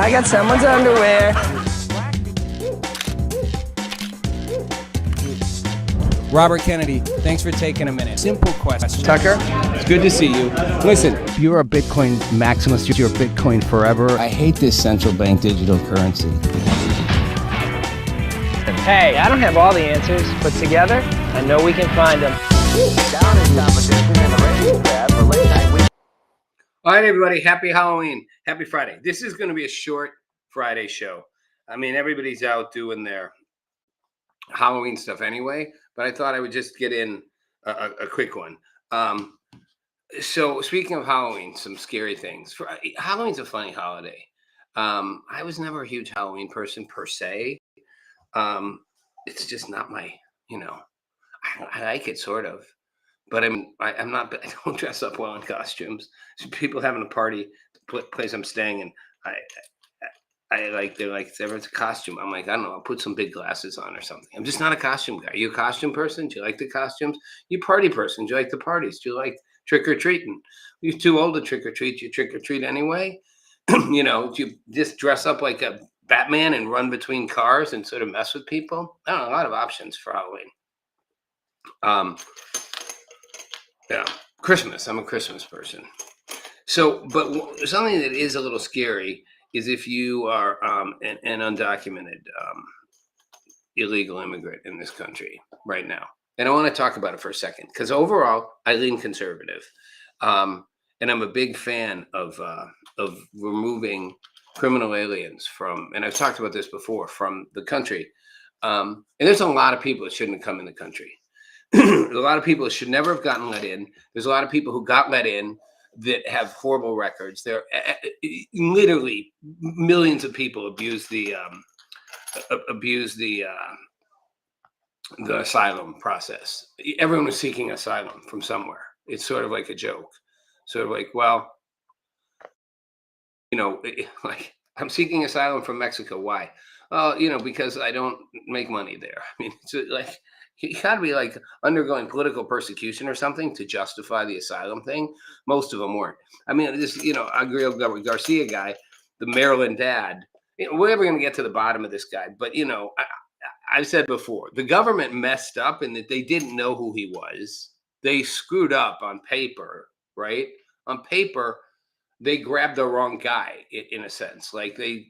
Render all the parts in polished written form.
I got someone's underwear. Robert Kennedy, thanks for taking a minute. Simple question. Tucker? It's good to see you. Listen, You're a Bitcoin maximalist. You're Bitcoin forever. I hate this central bank digital currency. Hey, I don't have all the answers, but together, I know we can find them. All right, everybody. Happy Halloween. Happy Friday. This is going to be a short Friday show. I mean, everybody's out doing their Halloween stuff anyway, but I thought I would just get in a quick one. So speaking of Halloween, some scary things. Halloween's a funny holiday. I was never a huge Halloween person per se. It's just not my, I like it sort of. But I'm not. I don't dress up well in costumes. So people having a party, the place I'm staying in, they're like, it's a costume. I'm like, I don't know. I'll put some big glasses on or something. I'm just not a costume guy. You a costume person? Do you like the costumes? You party person? Do you like the parties? Do you like trick or treating? You're too old to trick or treat. You trick or treat anyway. Do you just dress up like a Batman and run between cars and sort of mess with people? I don't know. A lot of options for Halloween. Yeah, Christmas. I'm a Christmas person. So, but something that is a little scary is if you are an undocumented illegal immigrant in this country right now. And I want to talk about it for a second because overall, I lean conservative, and I'm a big fan of removing criminal aliens from. And I've talked about this before from the country. And there's a lot of people that shouldn't have come in the country. There's a lot of people that should never have gotten let in. There's a lot of people who got let in that have horrible records. There, literally, millions of people abuse the asylum process. Everyone was seeking asylum from somewhere. It's sort of like a joke. Sort of like, well, like I'm seeking asylum from Mexico. Why? Well, because I don't make money there. I mean, it's like. You got to be like undergoing political persecution or something to justify the asylum thing. Most of them weren't. I mean, this, Agrio Garcia guy, the Maryland dad, we're never going to get to the bottom of this guy. But, I've said before, the government messed up in that they didn't know who he was. They screwed up on paper, right? On paper, they grabbed the wrong guy in a sense. Like they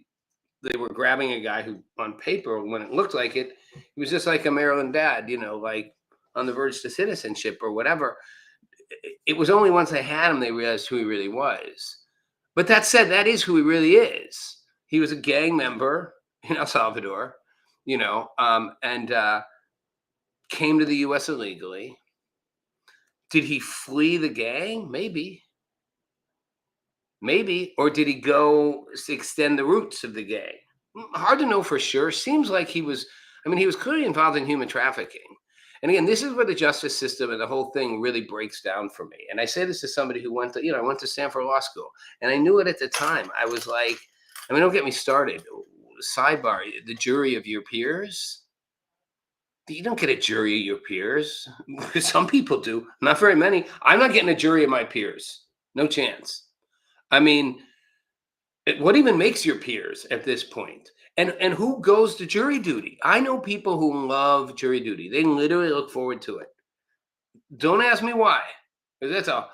were grabbing a guy who on paper, when it looked like it, he was just like a Maryland dad, like on the verge to citizenship or whatever. It was only once they had him, they realized who he really was. But that said, that is who he really is. He was a gang member in El Salvador, and came to the U.S. illegally. Did he flee the gang? Maybe. Or did he go extend the roots of the gang? Hard to know for sure. Seems like he was clearly involved in human trafficking. And again, this is where the justice system and the whole thing really breaks down for me. And I say this to somebody who went to Stanford Law School. And I knew it at the time. I was like, don't get me started. Sidebar, the jury of your peers. You don't get a jury of your peers. Some people do. Not very many. I'm not getting a jury of my peers. No chance. I mean, what even makes your peers at this point? And who goes to jury duty? I know people who love jury duty. They literally look forward to it. Don't ask me why, because that's a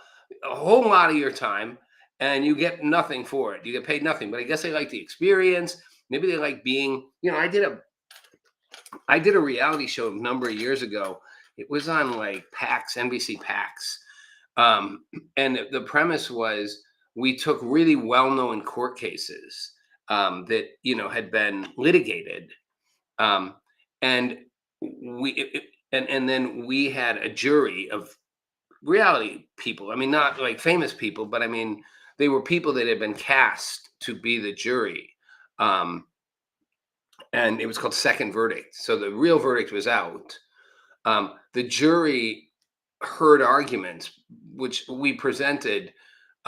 whole lot of your time, and you get nothing for it. You get paid nothing. But I guess they like the experience. Maybe they like being. I did a reality show a number of years ago. It was on like PAX, NBC PAX, and the premise was. We took really well-known court cases that had been litigated, and then we had a jury of reality people. I mean, not like famous people, but I mean they were people that had been cast to be the jury, and it was called Second Verdict. So the real verdict was out. The jury heard arguments, which we presented.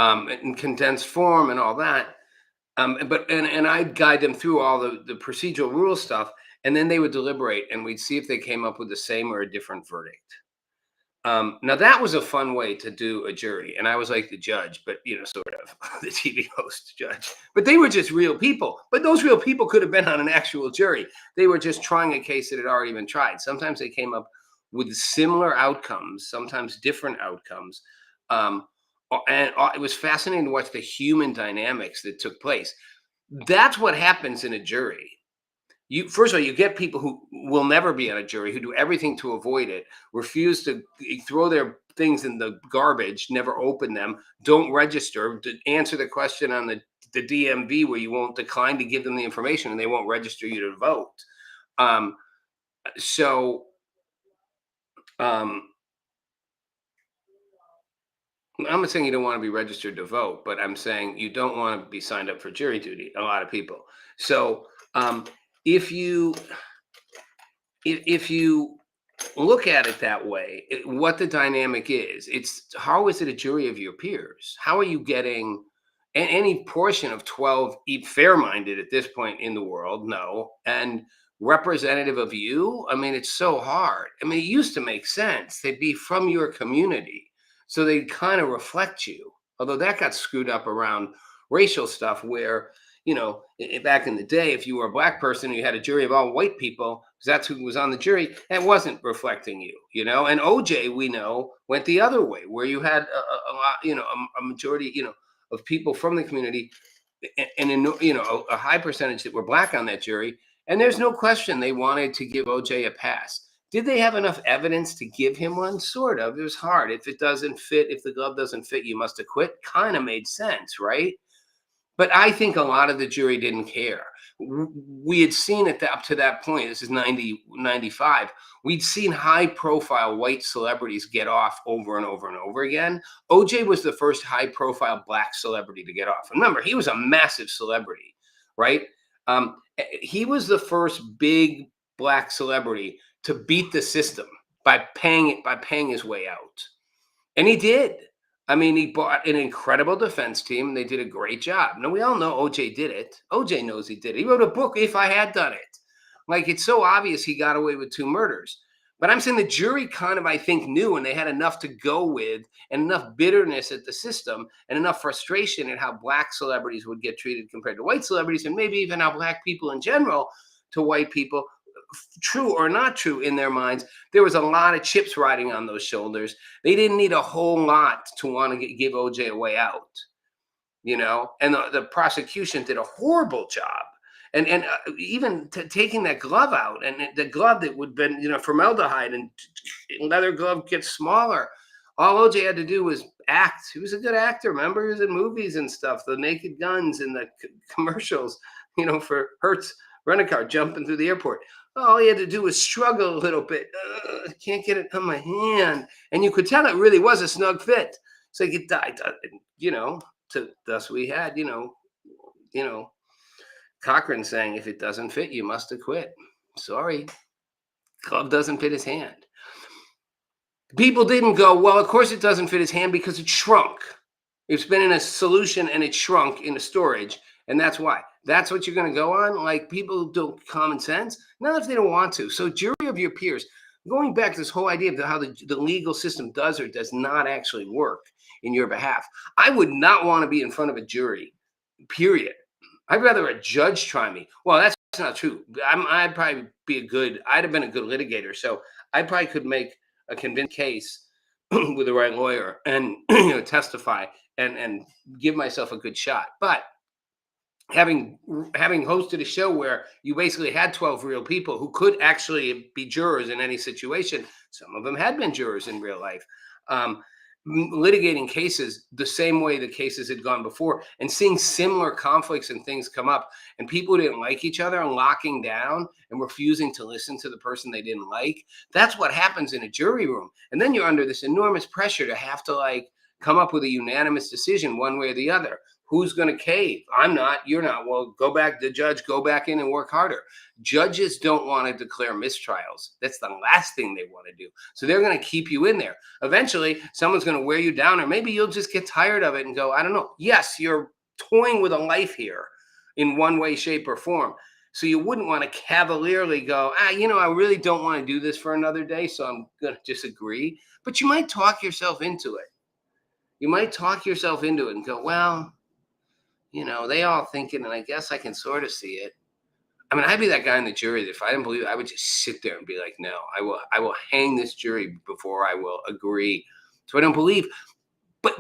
In condensed form and all that. But I'd guide them through all the procedural rule stuff, and then they would deliberate, and we'd see if they came up with the same or a different verdict. Now that was a fun way to do a jury, and I was like the judge, but sort of the TV host judge. But they were just real people. But those real people could have been on an actual jury. They were just trying a case that had already been tried. Sometimes they came up with similar outcomes, sometimes different outcomes. And it was fascinating to watch the human dynamics that took place. That's what happens in a jury. First of all, you get people who will never be on a jury, who do everything to avoid it, refuse to throw their things in the garbage, never open them, don't register, to answer the question on the DMV where you won't decline to give them the information and they won't register you to vote. Um, so um, I'm not saying you don't want to be registered to vote, but I'm saying you don't want to be signed up for jury duty. A lot of people. So if you if you look at it that way, what the dynamic is, it's how is it a jury of your peers? How are you getting any portion of 12 fair-minded at this point in the world? No. And representative of you? I mean, it's so hard. I mean, it used to make sense. They'd be from your community, so they'd kind of reflect you. Although that got screwed up around racial stuff where back in the day, if you were a black person and you had a jury of all white people, because that's who was on the jury, that wasn't reflecting you, And OJ, we know, went the other way, where you had a lot, a majority, of people from the community, and a high percentage that were black on that jury. And there's no question they wanted to give OJ a pass. Did they have enough evidence to give him one? Sort of. It was hard. If it doesn't fit, if the glove doesn't fit, you must acquit. Kind of made sense, right? But I think a lot of the jury didn't care. We had seen it up to that point. This is 90, 95. We'd seen high profile white celebrities get off over and over and over again. OJ was the first high profile black celebrity to get off. Remember, he was a massive celebrity, right? He was the first big black celebrity to beat the system by paying his way out. And he did. I mean, he bought an incredible defense team. And they did a great job. Now, we all know OJ did it. OJ knows he did it. He wrote a book, If I Had Done It. Like, it's so obvious he got away with 2 murders. But I'm saying the jury kind of, I think, knew, and they had enough to go with, and enough bitterness at the system, and enough frustration at how black celebrities would get treated compared to white celebrities, and maybe even how black people in general to white people, true or not true in their minds, there was a lot of chips riding on those shoulders. They didn't need a whole lot to want to give OJ a way out, and the prosecution did a horrible job. And even taking that glove out, and the glove that would have been, formaldehyde, and leather glove gets smaller. All OJ had to do was act. He was a good actor. Remember, he was in movies and stuff, the Naked Guns and the commercials, for Hertz rent-a-car jumping through the airport. All he had to do was struggle a little bit. Can't get it on my hand. And you could tell it really was a snug fit. So he died, thus we had, Cochran saying, if it doesn't fit, you must acquit. Sorry. Glove doesn't fit his hand. People didn't go, well, of course it doesn't fit his hand because it shrunk. It's been in a solution and it shrunk in a storage. And that's why. That's what you're going to go on? Like, people don't common sense? Not if they don't want to. So jury of your peers, going back to this whole idea of how the legal system does or does not actually work in your behalf. I would not want to be in front of a jury, period. I'd rather a judge try me. Well, that's not true. I'd probably I'd have been a good litigator. So I probably could make a convincing case with the right lawyer and testify and give myself a good shot. But having hosted a show where you basically had 12 real people who could actually be jurors in any situation, some of them had been jurors in real life, litigating cases the same way the cases had gone before, and seeing similar conflicts and things come up, and people who didn't like each other and locking down and refusing to listen to the person they didn't like. That's what happens in a jury room. And then you're under this enormous pressure to have to come up with a unanimous decision one way or the other. Who's going to cave? I'm not, you're not. Well, the judge, go back in and work harder. Judges don't want to declare mistrials. That's the last thing they want to do. So they're going to keep you in there. Eventually, someone's going to wear you down, or maybe you'll just get tired of it and go, I don't know. Yes, you're toying with a life here in one way, shape, or form. So you wouldn't want to cavalierly go, I really don't want to do this for another day, so I'm going to disagree. But you might talk yourself into it. You might talk yourself into it and go, well, they all think it, and I guess I can sort of see it. I mean, I'd be that guy in the jury that if I didn't believe it, I would just sit there and be like, no, I will hang this jury before I will agree. So I don't believe. But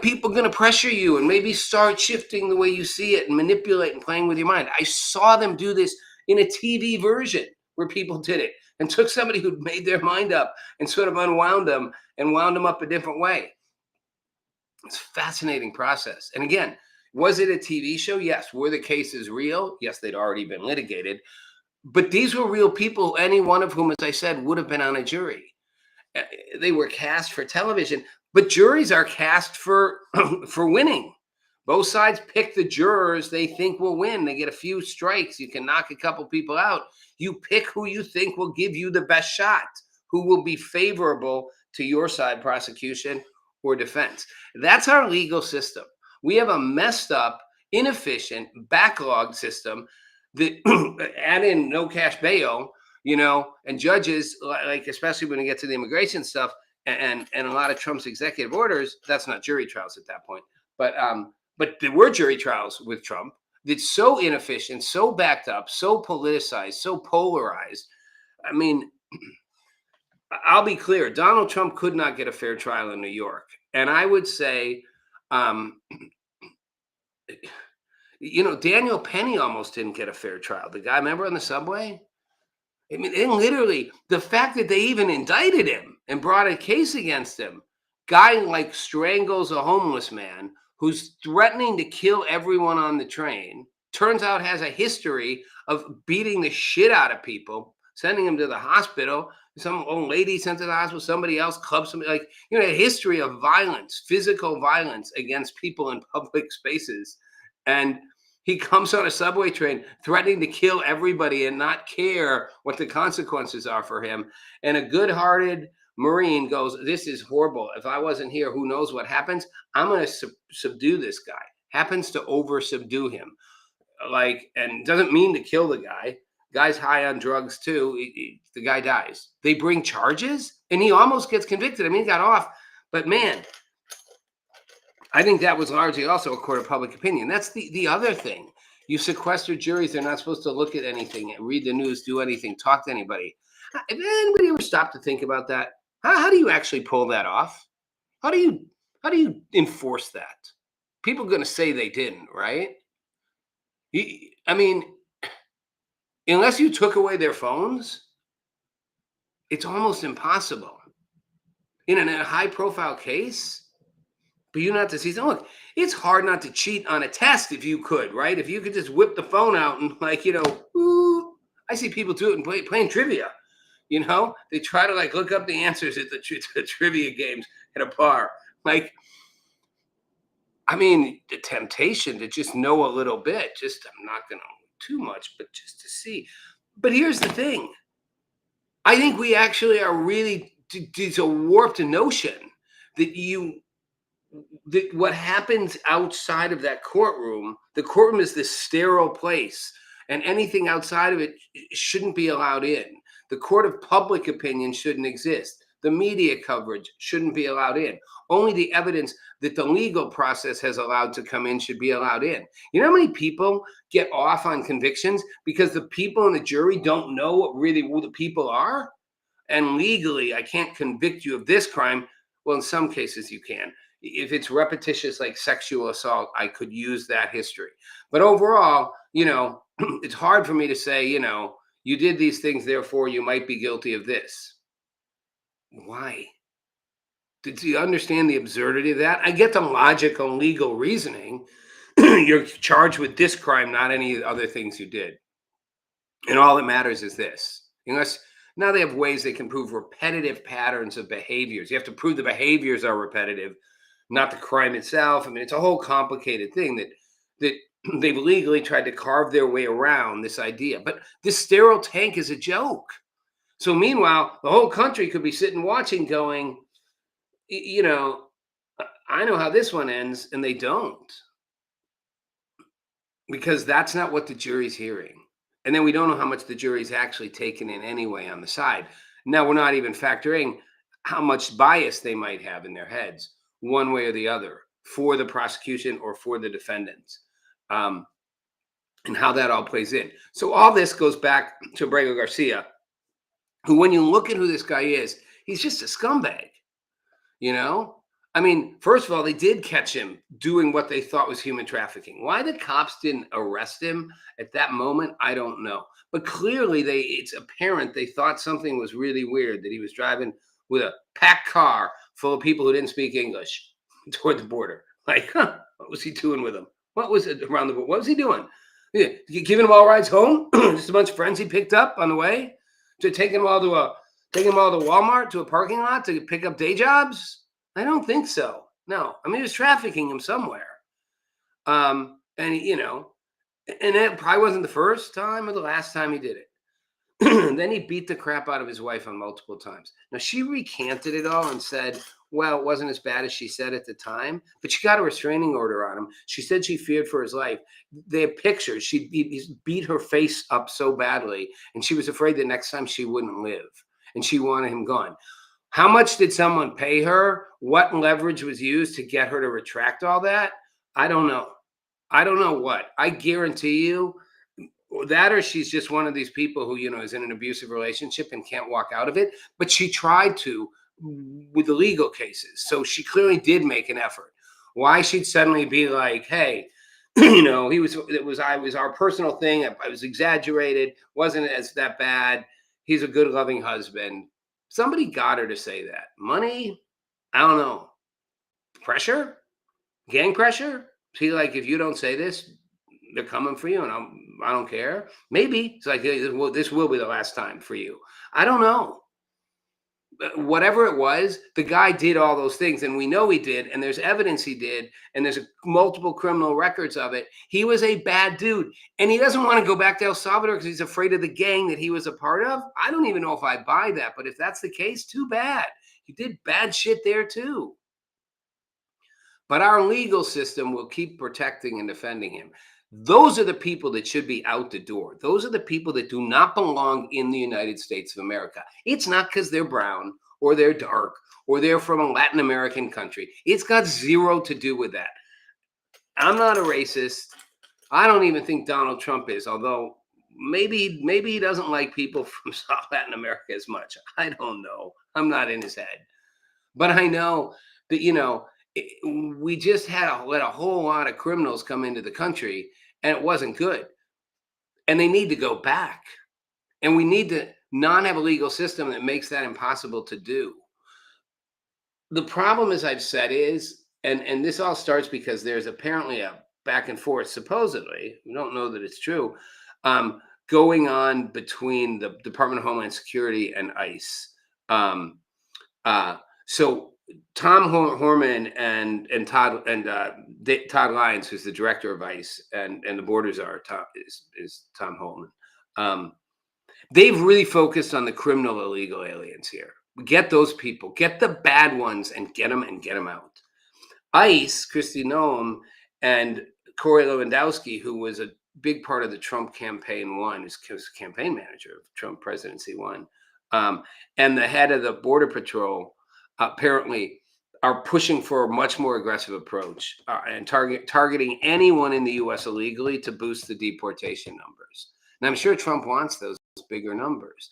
people gonna pressure you and maybe start shifting the way you see it and manipulate and playing with your mind. I saw them do this in a TV version where people did it and took somebody who'd made their mind up and sort of unwound them and wound them up a different way. It's a fascinating process. And again, was it a TV show? Yes. Were the cases real? Yes, they'd already been litigated. But these were real people, any one of whom, as I said, would have been on a jury. They were cast for television, but juries are cast for for winning. Both sides pick the jurors they think will win. They get a few strikes. You can knock a couple people out. You pick who you think will give you the best shot, who will be favorable to your side, prosecution or defense. That's our legal system. We have a messed up, inefficient, backlogged system that add in no cash bail, and judges, like especially when you get to the immigration stuff and a lot of Trump's executive orders, that's not jury trials at that point. But there were jury trials with Trump that's so inefficient, so backed up, so politicized, so polarized. I mean, I'll be clear, Donald Trump could not get a fair trial in New York. And I would say, Daniel Penny almost didn't get a fair trial. The guy, remember on the subway? I mean, and literally, the fact that they even indicted him and brought a case against him, guy like strangles a homeless man who's threatening to kill everyone on the train, turns out has a history of beating the shit out of people, sending him to the hospital. Some old lady sent to the hospital, somebody else clubbed somebody, a history of violence, physical violence against people in public spaces. And he comes on a subway train threatening to kill everybody and not care what the consequences are for him. And a good-hearted Marine goes, this is horrible. If I wasn't here, who knows what happens? I'm going to subdue this guy. Happens to over-subdue him. And doesn't mean to kill the guy. Guy's high on drugs, too. The guy dies. They bring charges, and he almost gets convicted. I mean, he got off. But, man, I think that was largely also a court of public opinion. That's the other thing. You sequester juries. They're not supposed to look at anything, read the news, do anything, talk to anybody. If anybody ever stopped to think about that, how do you actually pull that off? How do you enforce that? People are going to say they didn't, right? I mean, unless you took away their phones, it's almost impossible. In a high-profile case, but you not to see. Look, it's hard not to cheat on a test if you could, right? If you could just whip the phone out and I see people do it and playing trivia. They try to look up the answers at the trivia games at a bar. The temptation to just know a little bit. I'm not going to know too much, but just to see. But here's the thing. I think we actually are really, it's a warped notion that what happens outside of that courtroom, the courtroom is this sterile place, and anything outside of it shouldn't be allowed in. The court of public opinion shouldn't exist. The media coverage shouldn't be allowed in. Only the evidence that the legal process has allowed to come in should be allowed in. You know how many people get off on convictions because the people in the jury don't know who the people are? And legally, I can't convict you of this crime. Well, in some cases you can. If it's repetitious, like sexual assault, I could use that history. But overall, it's hard for me to say, you did these things, therefore you might be guilty of this. Why? Do you understand the absurdity of that? I get the logical legal reasoning. You're charged with this crime, not any other things you did. And all that matters is this. Unless now they have ways they can prove repetitive patterns of behaviors. You have to prove the behaviors are repetitive, not the crime itself. It's a whole complicated thing that they've legally tried to carve their way around this idea. But this sterile tank is a joke. So meanwhile, the whole country could be sitting watching going, I know how this one ends, and they don't. Because that's not what the jury's hearing. And then we don't know how much the jury's actually taken in anyway on the side. Now we're not even factoring how much bias they might have in their heads, one way or the other, for the prosecution or for the defendants, um, and how that all plays in. So all this goes back to Abrego Garcia, who, when you look at who this guy is, he's just a scumbag. You know, I mean, first of all, they did catch him doing what they thought was human trafficking. Why the cops didn't arrest him at that moment, I don't know. But clearly, it's apparent they thought something was really weird, that he was driving with a packed car full of people who didn't speak English toward the border. Like, huh, what was he doing with them? What was it around the border? What was he doing? Yeah, giving them all rides home? Just a bunch of friends he picked up on the way? To taking them all to Walmart, to a parking lot to pick up day jobs? I don't think so. No, I mean, he was trafficking him somewhere. And it probably wasn't the first time or the last time he did it. Then he beat the crap out of his wife on multiple times. Now, she recanted it all and said, well, it wasn't as bad as she said at the time, but she got a restraining order on him. She said she feared for his life. They have pictures. He beat her face up so badly, and she was afraid that next time she wouldn't live, and she wanted him gone. How much did someone pay her? What leverage was used to get her to retract all that? I don't know. I don't know what. I guarantee you that, or she's just one of these people who, is in an abusive relationship and can't walk out of it. But she tried to with the legal cases. So she clearly did make an effort. Why she'd suddenly be like, hey, it was our personal thing. I was exaggerated. Wasn't as that bad. He's a good, loving husband. Somebody got her to say that. Money? I don't know. Pressure? Gang pressure? See, like, if you don't say this, they're coming for you, and I don't care. Maybe it's like, well, this will be the last time for you. I don't know. Whatever it was, the guy did all those things, and we know he did, and there's evidence he did, and there's multiple criminal records of it. He was a bad dude, and he doesn't want to go back to El Salvador because he's afraid of the gang that he was a part of. I don't even know if I buy that, but if that's the case, too bad. He did bad shit there too. But our legal system will keep protecting and defending him. Those are the people that should be out the door. Those are the people that do not belong in the United States of America. It's not because they're brown or they're dark or they're from a Latin American country. It's got zero to do with that. I'm not a racist. I don't even think Donald Trump is, although maybe he doesn't like people from South Latin America as much. I don't know. I'm not in his head. But I know that, we just let a whole lot of criminals come into the country, and it wasn't good. And they need to go back. And we need to not have a legal system that makes that impossible to do. The problem, as I've said, is, and this all starts because there's apparently a back and forth, supposedly, we don't know that it's true, going on between the Department of Homeland Security and ICE. So Tom Horman and Todd Lyons, who's the director of ICE, and the border czar is Tom Holman. They've really focused on the criminal illegal aliens here. Get those people, get the bad ones, and get them out. ICE, Kristi Noem, and Corey Lewandowski, who was a big part of the Trump campaign one, was campaign manager of Trump presidency one, and the head of the Border Patrol, apparently are pushing for a much more aggressive approach and targeting anyone in the U.S. illegally to boost the deportation numbers. And I'm sure Trump wants those bigger numbers.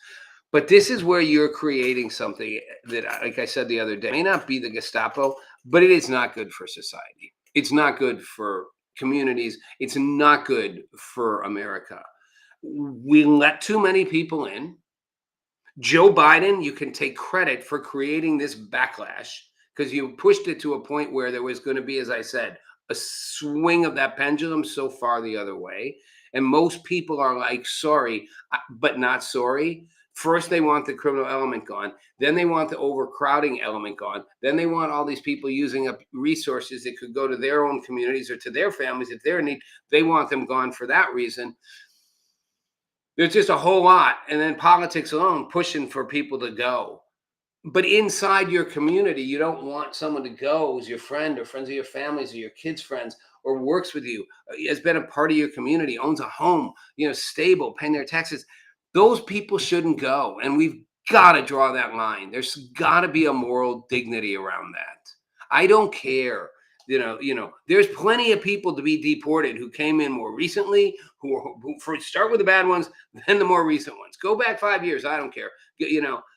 But this is where you're creating something that, like I said the other day, may not be the Gestapo, but it is not good for society. It's not good for communities. It's not good for America. We let too many people in. Joe Biden, you can take credit for creating this backlash because you pushed it to a point where there was going to be, as I said, a swing of that pendulum so far the other way. And most people are like, sorry, but not sorry. First, they want the criminal element gone. Then they want the overcrowding element gone. Then they want all these people using up resources that could go to their own communities or to their families if they're in need. They want them gone for that reason. There's just a whole lot. And then politics alone pushing for people to go. but inside your community, you don't want someone to go who's your friend or friends of your families or your kids' friends or works with you, has been a part of your community, owns a home, stable, paying their taxes. Those people shouldn't go. And we've got to draw that line. There's got to be a moral dignity around that. I don't care. There's plenty of people to be deported who came in more recently, who first start with the bad ones, then the more recent ones. Go back 5 years. I don't care.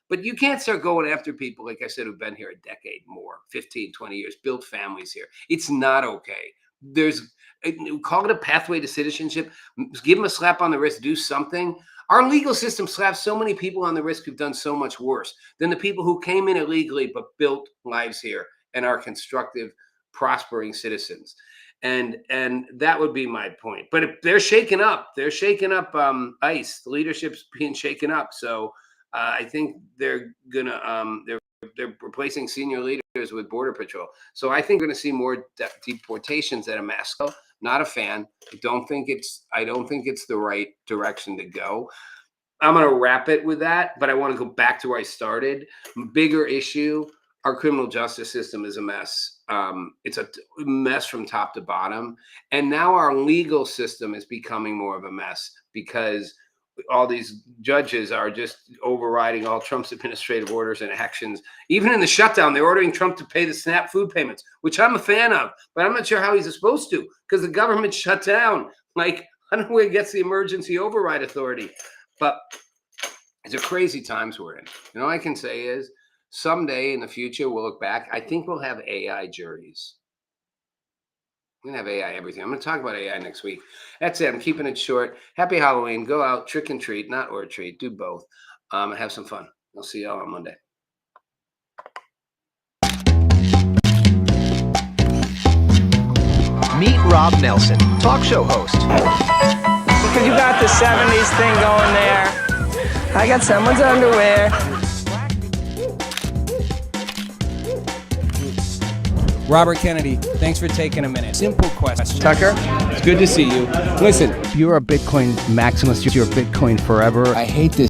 But you can't start going after people, like I said, who've been here a decade more, 15, 20 years, built families here. It's not okay. Call it a pathway to citizenship. Give them a slap on the wrist. Do something. Our legal system slaps so many people on the wrist who've done so much worse than the people who came in illegally but built lives here and are constructive, prospering citizens. And that would be my point. But if they're shaking up, ICE. The leadership's being shaken up. So I think they're gonna they're replacing senior leaders with Border Patrol. So I think we're going to see more deportations at a mass scale. Not a fan. I don't think it's the right direction to go. I'm going to wrap it with that, but I want to go back to where I started. Bigger issue: our criminal justice system is a mess. It's a mess from top to bottom, and now our legal system is becoming more of a mess because all these judges are just overriding all Trump's administrative orders and actions. Even in the shutdown, they're ordering Trump to pay the SNAP food payments, which I'm a fan of, but I'm not sure how he's supposed to because the government shut down. Like, I don't know where he gets the emergency override authority, but it's a crazy times we're in. All I can say is someday in the future, we'll look back. I think we'll have AI juries. We're going to have AI everything. I'm going to talk about AI next week. That's it. I'm keeping it short. Happy Halloween. Go out, trick and treat, not or treat. Do both. And have some fun. I'll see y'all on Monday. Meet Rob Nelson, talk show host. Because you got the 70s thing going there. I got someone's underwear. Robert Kennedy, thanks for taking a minute. Simple question. Tucker, It's good to see you. Listen, you're a Bitcoin maximalist. You're Bitcoin forever. I hate this